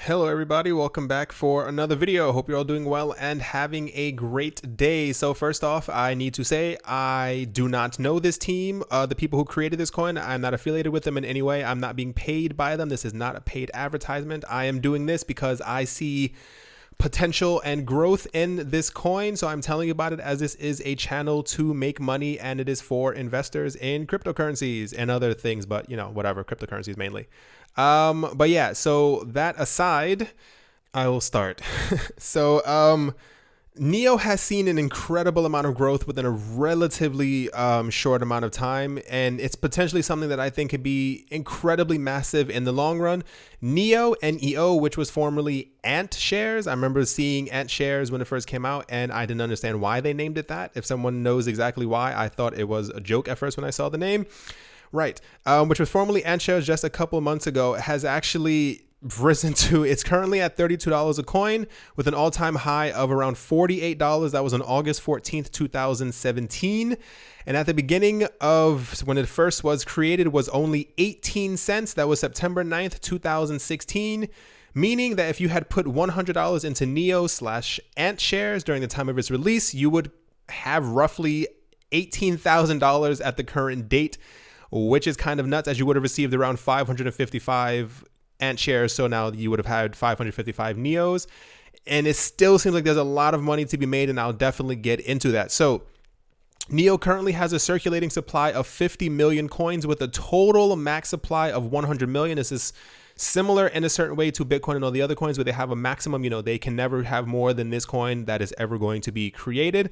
Hello everybody, welcome back for another video. Hope you're all doing well and having a great day. So first off, I need to say I do not know this team, the people who created this coin. I'm not affiliated with them in any way. I'm not being paid by them. This is not a paid advertisement. I am doing this because I see potential and growth in this coin, so I'm telling you about it as this is a channel to make money and it is for investors in cryptocurrencies and other things, but whatever, cryptocurrencies mainly. But yeah, so that aside, I will start. So Neo has seen an incredible amount of growth within a relatively short amount of time, and it's potentially something that I think could be incredibly massive in the long run. Neo, NEO, which was formerly Ant Shares. I remember seeing Ant Shares when it first came out, and I didn't understand why they named it that. If someone knows exactly why, I thought it was a joke at first when I saw the name. Right, which was formerly Ant Shares just a couple of months ago, has actually risen to, it's currently at $32 a coin with an all-time high of around $48. That was on August 14th, 2017. And at the beginning of when it first was created was only 18 cents. That was September 9th, 2016. Meaning that if you had put $100 into Neo/Ant Shares during the time of its release, you would have roughly $18,000 at the current date, which is kind of nuts, as you would have received around 555 Ant Shares. So now you would have had 555 Neos. And it still seems like there's a lot of money to be made, and I'll definitely get into that. So Neo currently has a circulating supply of 50 million coins with a total max supply of 100 million. This is similar in a certain way to Bitcoin and all the other coins where they have a maximum, they can never have more than this coin that is ever going to be created.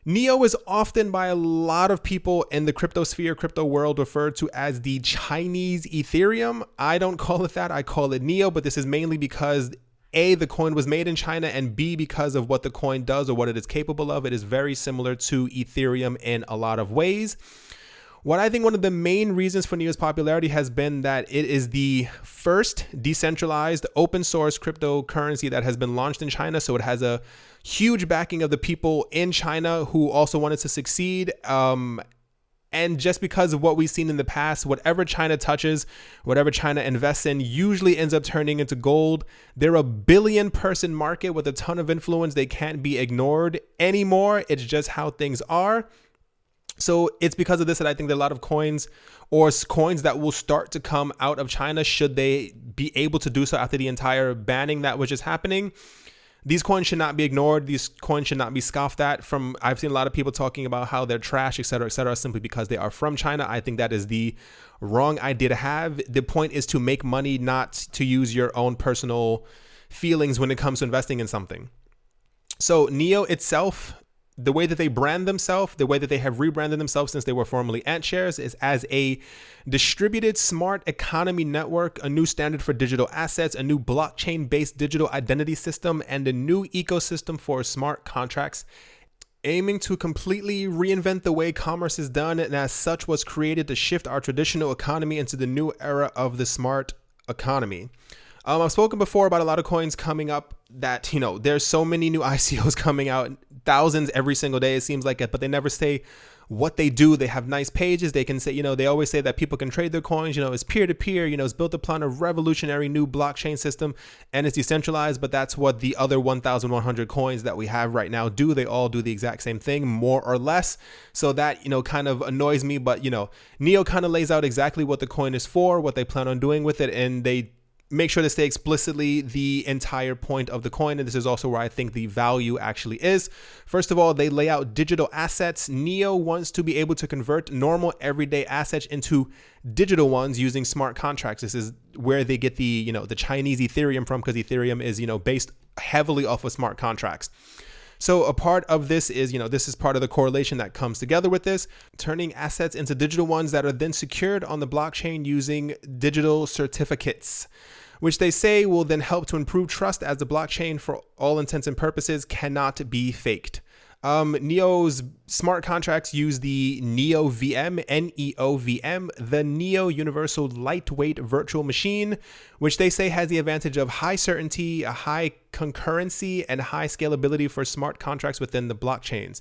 Neo is often by a lot of people in the crypto sphere, crypto world, referred to as the Chinese Ethereum. I don't call it that. I call it Neo, but this is mainly because A, the coin was made in China, and B, because of what the coin does or what it is capable of. It is very similar to Ethereum in a lot of ways. What I think one of the main reasons for Neo's popularity has been that it is the first decentralized open source cryptocurrency that has been launched in China. So it has a huge backing of the people in China who also wanted to succeed. And just because of what we've seen in the past, whatever China touches, whatever China invests in, usually ends up turning into gold. They're a billion-person market with a ton of influence. They can't be ignored anymore. It's just how things are. So it's because of this that I think that a lot of coins or coins that will start to come out of China, should they be able to do so after the entire banning that was just happening, these coins should not be ignored. These coins should not be scoffed at. I've seen a lot of people talking about how they're trash, et cetera, simply because they are from China. I think that is the wrong idea to have. The point is to make money, not to use your own personal feelings when it comes to investing in something. So Neo itself, the way that they brand themselves, the way that they have rebranded themselves since they were formerly Ant Shares, is as a distributed smart economy network, a new standard for digital assets, a new blockchain-based digital identity system, and a new ecosystem for smart contracts, aiming to completely reinvent the way commerce is done, and as such was created to shift our traditional economy into the new era of the smart economy. I've spoken before about a lot of coins coming up that, there's so many new ICOs coming out, thousands every single day, it seems like it, but they never say what they do. They have nice pages. They can say, they always say that people can trade their coins, it's peer-to-peer, it's built upon a revolutionary new blockchain system and it's decentralized, but that's what the other 1,100 coins that we have right now do. They all do the exact same thing, more or less. So that, kind of annoys me, but, Neo kind of lays out exactly what the coin is for, what they plan on doing with it, and they make sure to stay explicitly the entire point of the coin. And this is also where I think the value actually is. First of all, they lay out digital assets. Neo wants to be able to convert normal everyday assets into digital ones using smart contracts. This is where they get the, the Chinese Ethereum from, because Ethereum is, based heavily off of smart contracts. So a part of this is, this is part of the correlation that comes together with this, turning assets into digital ones that are then secured on the blockchain using digital certificates, which they say will then help to improve trust, as the blockchain, for all intents and purposes, cannot be faked. Neo's smart contracts use the NeoVM, N-E-O-V-M, the Neo Universal Lightweight Virtual Machine, which they say has the advantage of high certainty, a high concurrency, and high scalability for smart contracts within the blockchains.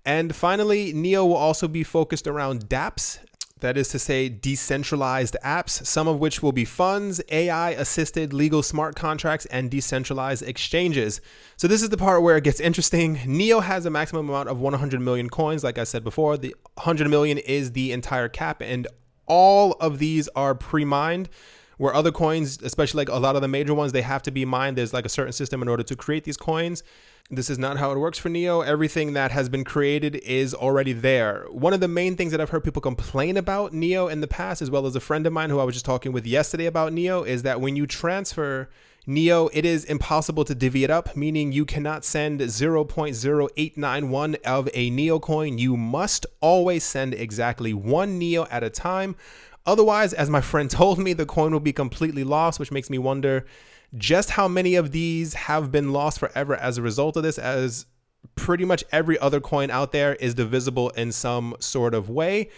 And finally, Neo will also be focused around dApps, That is to say, decentralized apps, some of which will be funds, AI-assisted legal smart contracts, and decentralized exchanges. So this is the part where it gets interesting. Neo has a maximum amount of 100 million coins. Like I said before, the 100 million is the entire cap, and all of these are pre-mined, where other coins, especially like a lot of the major ones, they have to be mined. There's like a certain system in order to create these coins. This is not how it works for Neo. Everything that has been created is already there. One of the main things that I've heard people complain about Neo in the past, as well as a friend of mine who I was just talking with yesterday about Neo, is that when you transfer Neo, it is impossible to divvy it up, meaning you cannot send 0.0891 of a Neo coin. You must always send exactly one Neo at a time. Otherwise, as my friend told me, the coin will be completely lost, which makes me wonder just how many of these have been lost forever as a result of this, as pretty much every other coin out there is divisible in some sort of way.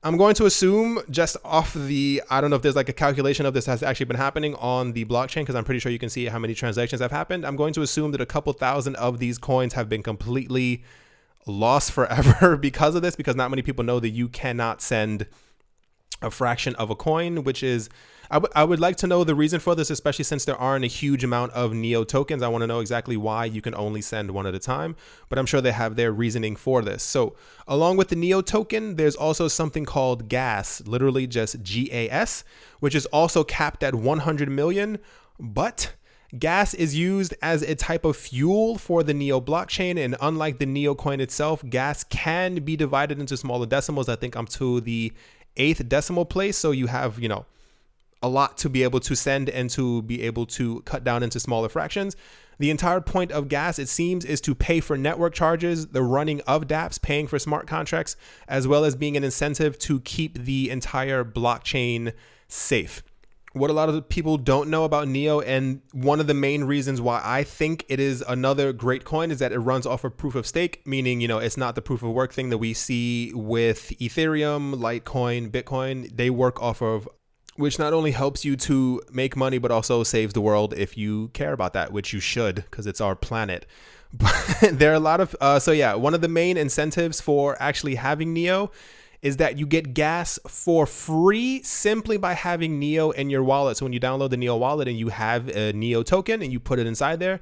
I'm going to assume just off the, I don't know if there's like a calculation of this has actually been happening on the blockchain, because I'm pretty sure you can see how many transactions have happened. I'm going to assume that a couple thousand of these coins have been completely lost forever because of this, because not many people know that you cannot send a fraction of a coin, which is, I would like to know the reason for this, especially since there aren't a huge amount of Neo tokens. I want to know exactly why you can only send one at a time, but I'm sure they have their reasoning for this. So along with the Neo token, there's also something called gas, literally just GAS, which is also capped at 100 million, but gas is used as a type of fuel for the Neo blockchain, and unlike the Neo coin itself, gas can be divided into smaller decimals. I think I'm to the 8th decimal place, so you have, you know, a lot to be able to send and to be able to cut down into smaller fractions. The entire point of gas, it seems, is to pay for network charges, the running of dApps, paying for smart contracts, as well as being an incentive to keep the entire blockchain safe. What a lot of people don't know about Neo, and one of the main reasons why I think it is another great coin, is that it runs off of proof of stake, meaning, you know, it's not the proof of work thing that we see with Ethereum, Litecoin, Bitcoin. They work off of, which not only helps you to make money, but also saves the world if you care about that, which you should, because it's our planet. But there are a lot of, so yeah, one of the main incentives for actually having Neo is that you get gas for free simply by having Neo in your wallet. So when you download the Neo wallet and you have a Neo token and you put it inside there,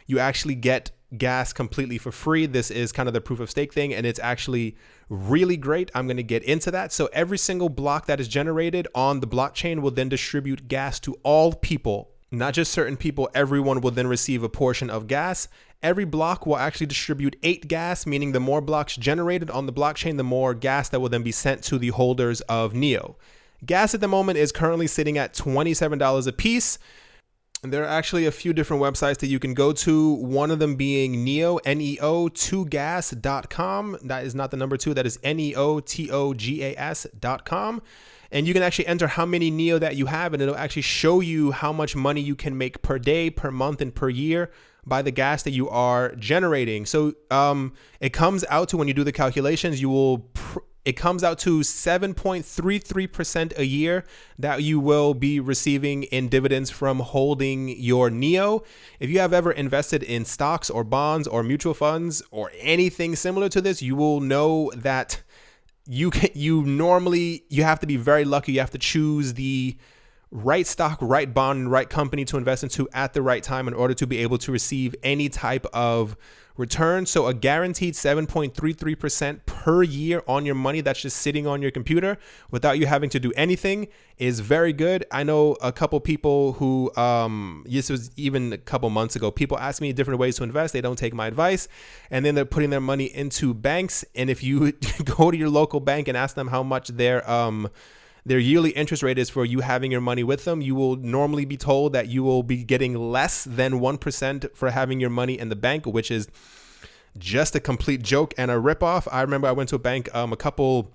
you actually get gas completely for free. This is kind of the proof of stake thing, and it's actually really great. I'm going to get into that. So every single block that is generated on the blockchain will then distribute gas to all people, not just certain people. Everyone will then receive a portion of gas. Every block will actually distribute 8 gas, meaning the more blocks generated on the blockchain, the more gas that will then be sent to the holders of Neo. Gas at the moment is currently sitting at $27 a piece. And there are actually a few different websites that you can go to, one of them being Neo, NEO2gas.com. That is not the number 2, that is NEOTOGAS.com. And you can actually enter how many Neo that you have, and it'll actually show you how much money you can make per day, per month, and per year by the gas that you are generating. So it comes out to, when you do the calculations, it comes out to 7.33% a year that you will be receiving in dividends from holding your Neo. If you have ever invested in stocks or bonds or mutual funds or anything similar to this, you will know that you have to be very lucky. You have to choose the right stock, right bond, and right company to invest into at the right time in order to be able to receive any type of return. So a guaranteed 7.33% per year on your money that's just sitting on your computer without you having to do anything is very good. I know a couple people who, this was even a couple months ago, people ask me different ways to invest. They don't take my advice, and then they're putting their money into banks. And if you go to your local bank and ask them how much their yearly interest rate is for you having your money with them, you will normally be told that you will be getting less than 1% for having your money in the bank, which is just a complete joke and a ripoff. I remember I went to a bank a couple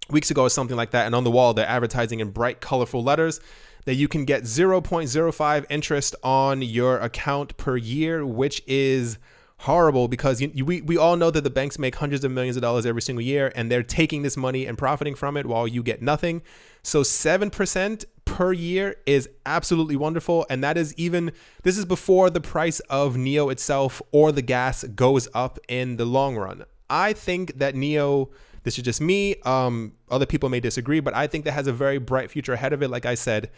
weeks ago or something like that, and on the wall they're advertising in bright, colorful letters that you can get 0.05 interest on your account per year, which is horrible, because we all know that the banks make hundreds of millions of dollars every single year, and they're taking this money and profiting from it while you get nothing. So 7% per year is absolutely wonderful, and this is before the price of Neo itself or the gas goes up in the long run. I think that Neo, This is just me. Other people may disagree, but I think that has a very bright future ahead of it. Like I said,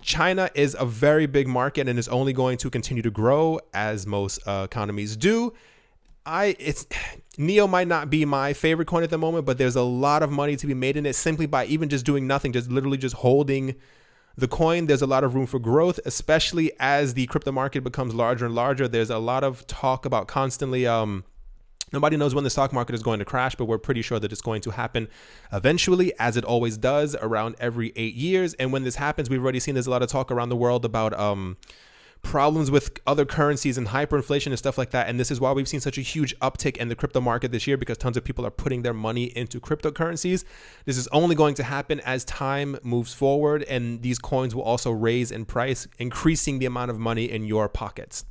China is a very big market and is only going to continue to grow, as most economies do. Neo might not be my favorite coin at the moment, but there's a lot of money to be made in it simply by even just doing nothing, just literally just holding the coin. There's a lot of room for growth, especially as the crypto market becomes larger and larger. There's a lot of talk about constantly, nobody knows when the stock market is going to crash, but we're pretty sure that it's going to happen eventually, as it always does around every 8 years. And when this happens, we've already seen there's a lot of talk around the world about problems with other currencies and hyperinflation and stuff like that. And this is why we've seen such a huge uptick in the crypto market this year, because tons of people are putting their money into cryptocurrencies. This is only going to happen as time moves forward, and these coins will also raise in price, increasing the amount of money in your pockets.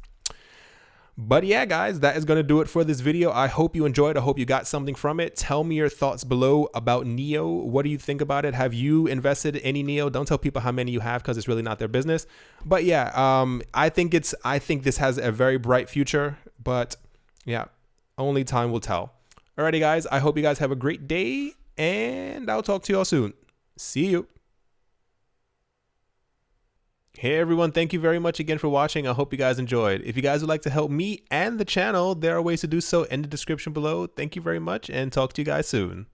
But yeah, guys, that is going to do it for this video. I hope you enjoyed. I hope you got something from it. Tell me your thoughts below about Neo. What do you think about it? Have you invested in any Neo? Don't tell people how many you have, because it's really not their business. But yeah, I think this has a very bright future. But yeah, only time will tell. Alrighty, guys. I hope you guys have a great day, and I'll talk to you all soon. See you. Hey everyone, thank you very much again for watching. I hope you guys enjoyed. If you guys would like to help me and the channel, there are ways to do so in the description below. Thank you very much, and talk to you guys soon.